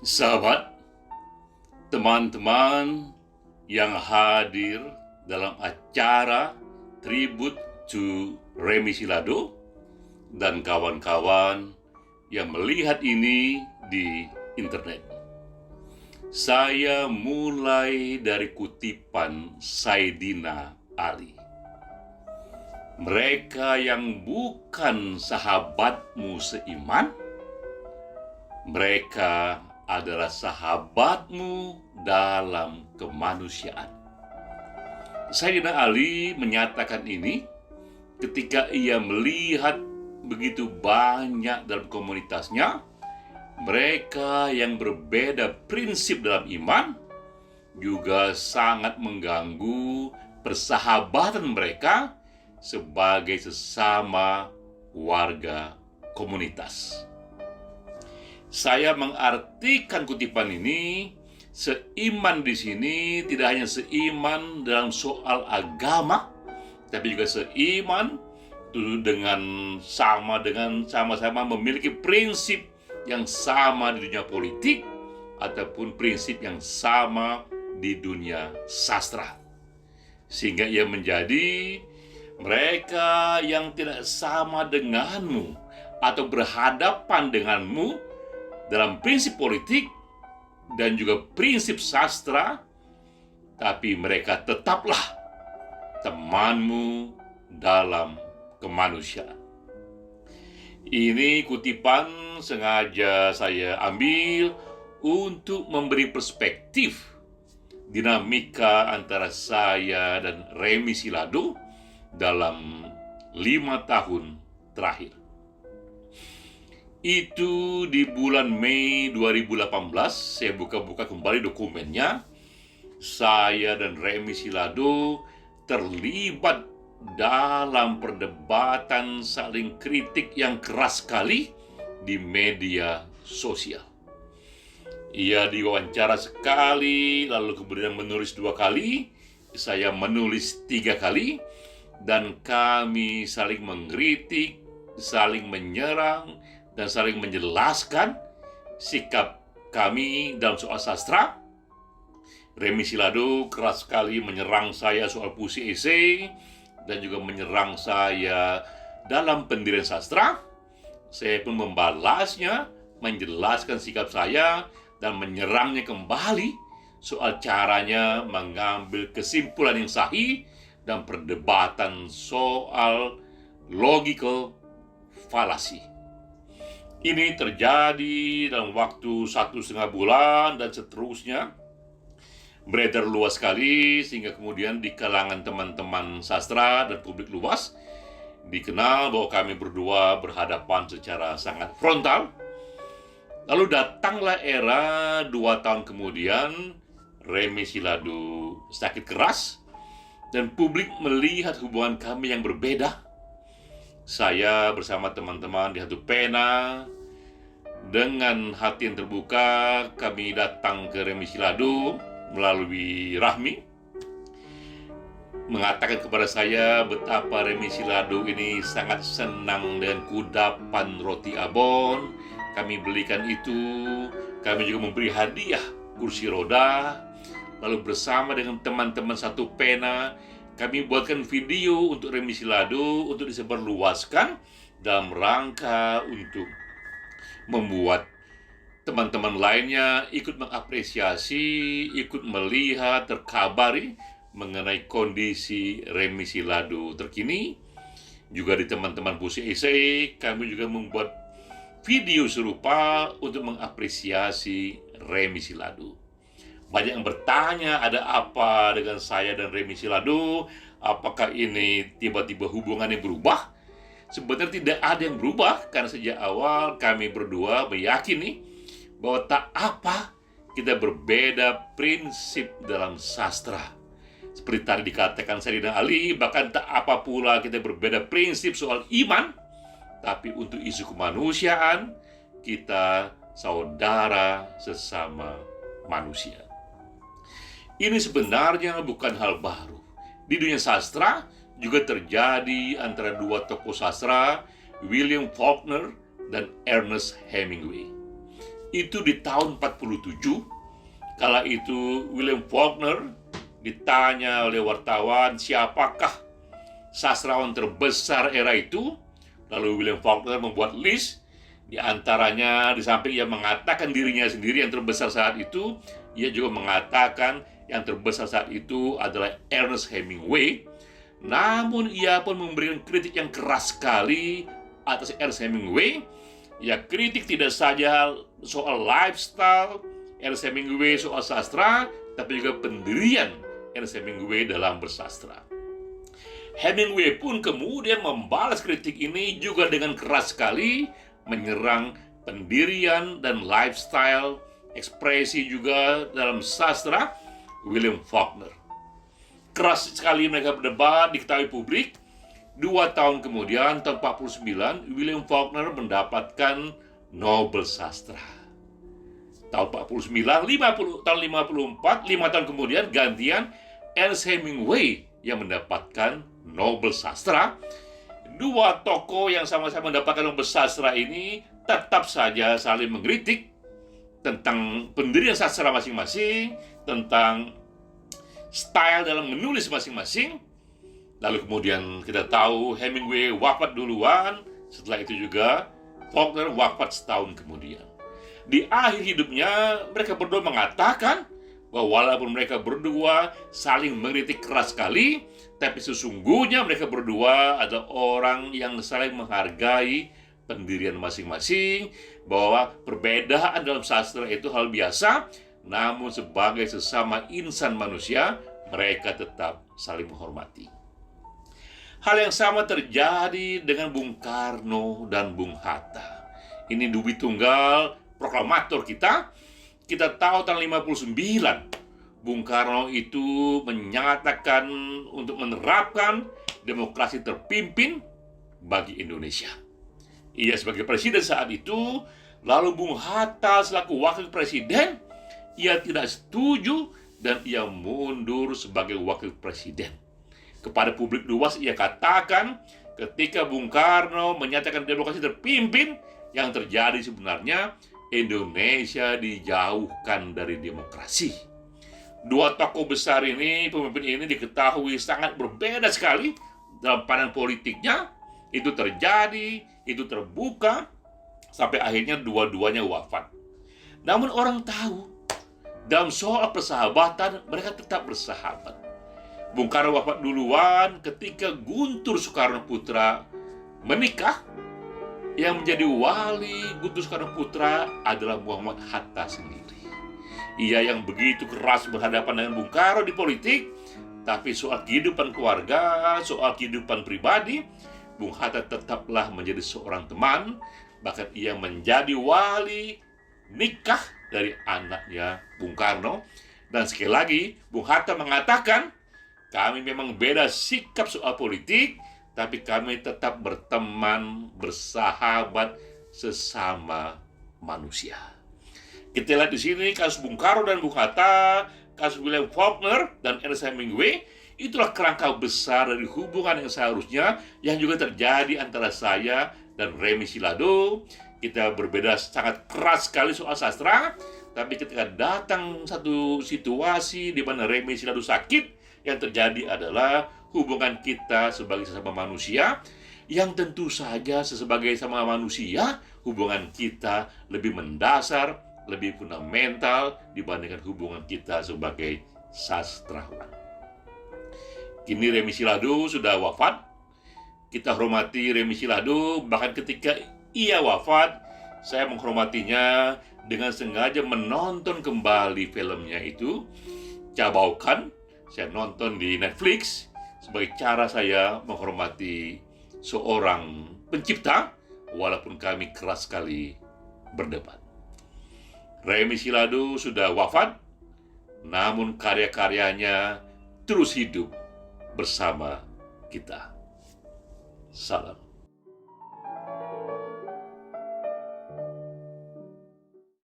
Sahabat, teman-teman yang hadir dalam acara Tribute to Remy Silado dan kawan-kawan yang melihat ini di internet. Saya mulai dari kutipan Saidina Ali. Mereka yang bukan sahabatmu seiman, mereka adalah sahabatmu dalam kemanusiaan. Sayyidina Ali menyatakan ini ketika ia melihat begitu banyak dalam komunitasnya mereka yang berbeda prinsip dalam iman, juga sangat mengganggu persahabatan mereka sebagai sesama warga komunitas. Saya mengartikan kutipan ini, seiman di sini tidak hanya seiman dalam soal agama, tapi juga seiman dengan sama-sama memiliki prinsip yang sama di dunia politik ataupun prinsip yang sama di dunia sastra. Sehingga ia menjadi mereka yang tidak sama denganmu atau berhadapan denganmu dalam prinsip politik dan juga prinsip sastra, tapi mereka tetaplah temanmu dalam kemanusiaan. Ini kutipan sengaja saya ambil untuk memberi perspektif dinamika antara saya dan Remy Silado dalam 5 tahun terakhir. Itu di bulan Mei 2018, saya buka-buka kembali dokumennya. Saya dan Remy Silado terlibat dalam perdebatan saling kritik yang keras sekali di media sosial. Ia diwawancara sekali, lalu kemudian menulis 2 kali, saya menulis 3 kali, dan kami saling mengkritik, saling menyerang, dan saling menjelaskan sikap kami dalam soal sastra. Remy Silado keras sekali menyerang saya soal puisi esai, dan juga menyerang saya dalam pendirian sastra. Saya pun membalasnya, menjelaskan sikap saya, dan menyerangnya kembali soal caranya mengambil kesimpulan yang sahih dan perdebatan soal logical fallacy. Ini terjadi dalam waktu 1,5 bulan dan seterusnya, beredar luas sekali sehingga kemudian di kalangan teman-teman sastra dan publik luas dikenal bahwa kami berdua berhadapan secara sangat frontal. Lalu datanglah era 2 tahun kemudian, Remy Silado sakit keras dan publik melihat hubungan kami yang berbeda. Saya bersama teman-teman di Hatu Pena dengan hati yang terbuka, kami datang ke Remy Silado melalui Rahmi, mengatakan kepada saya betapa Remy Silado ini sangat senang dengan kudapan roti abon. Kami belikan itu, kami juga memberi hadiah kursi roda. Lalu bersama dengan teman-teman Satu Pena, kami buatkan video untuk Remy Silado untuk disebarluaskan dalam rangka untuk membuat teman-teman lainnya ikut mengapresiasi, ikut melihat, terkabari mengenai kondisi Remy Silado terkini. Juga di teman-teman puisi esai, kami juga membuat video serupa untuk mengapresiasi Remy Silado. Banyak yang bertanya, ada apa dengan saya dan Remy Silado? Apakah ini tiba-tiba hubungannya berubah? Sebenarnya tidak ada yang berubah, karena sejak awal kami berdua meyakini bahwa tak apa kita berbeda prinsip dalam sastra. Seperti tadi dikatakan Sayyidina Ali, bahkan tak apa pula kita berbeda prinsip soal iman, tapi untuk isu kemanusiaan, kita saudara sesama manusia. Ini sebenarnya bukan hal baru. Di dunia sastra juga terjadi antara 2 tokoh sastra, William Faulkner dan Ernest Hemingway. Itu di tahun 47, kala itu William Faulkner ditanya oleh wartawan siapakah sastrawan terbesar era itu. Lalu William Faulkner membuat list. Di antaranya, di samping ia mengatakan dirinya sendiri yang terbesar saat itu, ia juga mengatakan yang terbesar saat itu adalah Ernest Hemingway. Namun ia pun memberikan kritik yang keras sekali atas Ernest Hemingway. Ia kritik tidak saja soal lifestyle Ernest Hemingway soal sastra, tapi juga pendirian Ernest Hemingway dalam bersastra. Hemingway pun kemudian membalas kritik ini juga dengan keras sekali, menyerang pendirian dan lifestyle, ekspresi juga dalam sastra William Faulkner. Keras sekali mereka berdebat, diketahui publik. 2 tahun kemudian, tahun 49, William Faulkner mendapatkan Nobel Sastra. Tahun 49, tahun 54, 5 tahun kemudian gantian Ernest Hemingway yang mendapatkan Nobel Sastra. 2 tokoh yang sama-sama mendapatkan Nobel Sastra ini tetap saja saling mengkritik tentang pendirian sastra masing-masing, tentang style dalam menulis masing-masing. Lalu kemudian kita tahu Hemingway wafat duluan, setelah itu juga Faulkner wafat setahun kemudian. Di akhir hidupnya mereka berdua mengatakan bahwa walaupun mereka berdua saling mengkritik keras sekali, tapi sesungguhnya mereka berdua adalah orang yang saling menghargai pendirian masing-masing, bahwa perbedaan dalam sastra itu hal biasa, namun sebagai sesama insan manusia, mereka tetap saling menghormati. Hal yang sama terjadi dengan Bung Karno dan Bung Hatta. Ini Dubi Tunggal, proklamator kita. Kita tahu tahun 59, Bung Karno itu menyatakan untuk menerapkan demokrasi terpimpin bagi Indonesia. Ia sebagai presiden saat itu, lalu Bung Hatta selaku wakil presiden, ia tidak setuju dan ia mundur sebagai wakil presiden. Kepada publik luas ia katakan, ketika Bung Karno menyatakan demokrasi terpimpin, yang terjadi sebenarnya Indonesia dijauhkan dari demokrasi. 2 tokoh besar ini, pemimpin ini diketahui sangat berbeda sekali dalam pandangan politiknya. Itu terjadi, itu terbuka, sampai akhirnya dua-duanya wafat. Namun orang tahu, dalam soal persahabatan, mereka tetap bersahabat. Bung Karno wafat duluan ketika Guntur Soekarno Putra menikah. Yang menjadi wali Guntur Soekarno Putra adalah Muhammad Hatta sendiri. Ia yang begitu keras berhadapan dengan Bung Karno di politik, tapi soal kehidupan keluarga, soal kehidupan pribadi, Bung Hatta tetaplah menjadi seorang teman. Bahkan ia menjadi wali nikah dari anaknya Bung Karno. Dan sekali lagi, Bung Hatta mengatakan, kami memang beda sikap soal politik, tapi kami tetap berteman, bersahabat, sesama manusia. Kita lihat di sini kasus Bung Karno dan Bung Hatta, kasus William Faulkner dan Ernest Hemingway. Itulah kerangka besar dari hubungan yang seharusnya yang juga terjadi antara saya dan Remy Silado. Kita berbeda sangat keras sekali soal sastra, tapi ketika datang satu situasi di mana Remy Silado sakit, yang terjadi adalah hubungan kita sebagai sesama manusia, yang tentu saja sebagai sesama manusia, hubungan kita lebih mendasar, lebih fundamental dibandingkan hubungan kita sebagai sastrawan. Kini Remy Silado sudah wafat. Kita hormati Remy Silado, bahkan ketika ia wafat, saya menghormatinya dengan sengaja menonton kembali filmnya itu, Cabaukan. Saya nonton di Netflix sebagai cara saya menghormati seorang pencipta, walaupun kami keras sekali berdebat. Remy Silado sudah wafat, namun karya-karyanya terus hidup bersama kita. Salam.